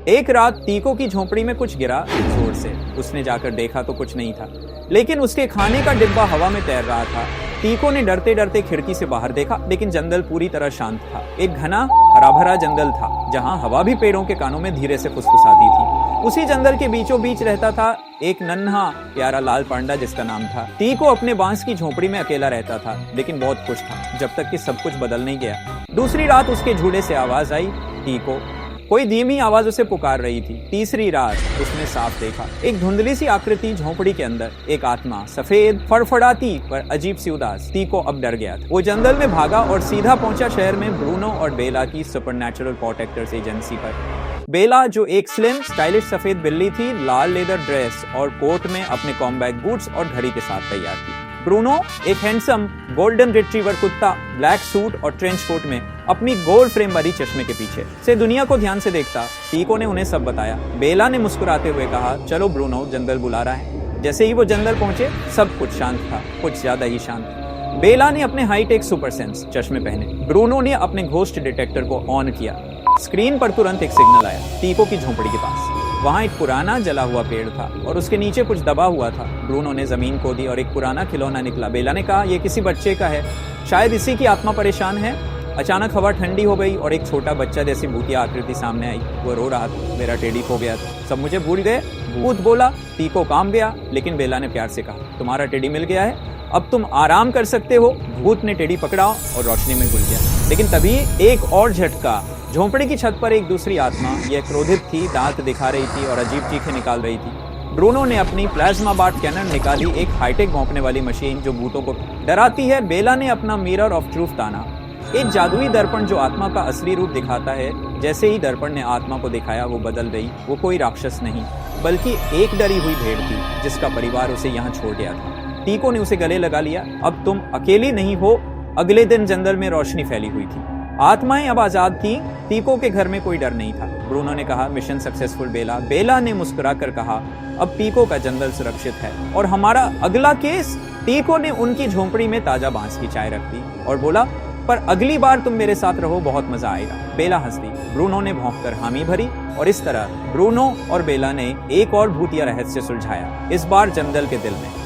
एक रात तीको की झोपड़ी में कुछ गिरा जोर से। उसने जाकर देखा तो कुछ नहीं था, लेकिन उसके खाने का डिब्बा हवा में तैर रहा था। तीको ने डरते डरते खिड़की से बाहर देखा, लेकिन जंगल पूरी तरह शांत था। एक घना हरा भरा जंगल था, जहां हवा भी पेड़ों के कानों में धीरे से फुसफुसाती थी। उसी जंगल के बीचों बीच रहता था एक नन्हा प्यारा लाल पांडा, जिसका नाम था। तीको अपने बांस की झोपड़ी में अकेला रहता था, लेकिन बहुत खुश था, जब तक कि सब कुछ बदल नहीं गया। दूसरी रात उसके झूले से आवाज आई, तीको। कोई धीमी आवाज उसे पुकार रही थी। तीसरी रात उसने साफ देखा, एक धुंधली सी आकृति झोपड़ी के अंदर, एक आत्मा, सफेद, फड़फड़ाती पर अजीब सी उदास। तीको अब डर गया था। वो जंगल में भागा और सीधा पहुंचा शहर में ब्रूनो और बेला की सुपरनैचुरल प्रोटेक्टर्स एजेंसी पर। बेला, जो एक स्लिम स्टाइलिश सफेद बिल्ली थी, लाल लेदर ड्रेस और कोट में अपने कॉम्बैट बूट्स और घड़ी के साथ तैयार थी। ब्रूनो, एक हैंडसम गोल्डन रिट्रीवर कुत्ता, ब्लैक सूट और ट्रेंच कोट में, अपनी गोल्ड फ्रेम वाली चश्मे के पीछे से दुनिया को ध्यान से देखता। तीको ने उन्हें सब बताया। बेला ने मुस्कुराते हुए कहा, चलो ब्रूनो, जंगल बुला रहा है। जैसे ही वो जंगल पहुंचे, सब कुछ शांत था, कुछ ज्यादा ही शांत। बेला ने अपने हाईटेक सुपर सेंस चश्मे पहने। ब्रूनो ने अपने घोस्ट डिटेक्टर को ऑन किया। स्क्रीन पर तुरंत एक सिग्नल आया, तीको की झोपड़ी के पास। वहां एक पुराना जला हुआ पेड़ था और उसके नीचे कुछ दबा हुआ था। ब्रूनो ने जमीन खोदी और एक पुराना खिलौना निकला। बेला ने कहा, यह किसी बच्चे का है, शायद इसी की आत्मा परेशान है। अचानक हवा ठंडी हो गई और एक छोटा बच्चा जैसी भूतिया आकृति सामने आई। वो रो रहा था, मेरा टेडी खो गया था, सब मुझे भूल गए। भूत बोला। तीको काम गया, लेकिन बेला ने प्यार से कहा, तुम्हारा टेडी मिल गया है, अब तुम आराम कर सकते हो। भूत ने टेडी पकड़ा और रोशनी में घुल गया। लेकिन तभी एक और झटका। झोंपड़ी की छत पर एक दूसरी आत्मा, यह क्रोधित थी, दांत दिखा रही थी और अजीब चीखें निकाल रही थी। ब्रूनो ने अपनी प्लाज्मा बार्ट कैनन निकाली, एक हाईटेक भौंकने वाली मशीन जो भूतों को डराती है। बेला ने अपना मिरर ऑफ ट्रूथ ताना, एक जादुई दर्पण जो आत्मा का असली रूप दिखाता है। जैसे ही दर्पण ने आत्मा को दिखाया, वो बदल गई। वो कोई राक्षस नहीं, बल्कि एक डरी हुई भेड़ थी, जिसका परिवार उसे यहाँ छोड़ गया था। तीको ने उसे गले लगा लिया। अब तुम अकेली नहीं हो। अगले दिन जंगल में रोशनी फैली हुई थी, आत्माएं अब आजाद थीं। तीको के घर में कोई डर नहीं था। ब्रूनो ने कहा, मिशन सक्सेसफुल बेला। बेला ने मुस्कुराकर कहा, अब तीको का जंगल सुरक्षित है। और हमारा अगला केस? तीको ने उनकी झोंपड़ी में ताजा बांस की चाय रख दी और बोला, पर अगली बार तुम मेरे साथ रहो, बहुत मजा आएगा। बेला हंस दी। ब्रूनो ने भौंककर हामी भरी और इस तरह ब्रूनो और बेला ने एक और भूतिया रहस्य सुलझाया, इस बार जंगल के दिल में।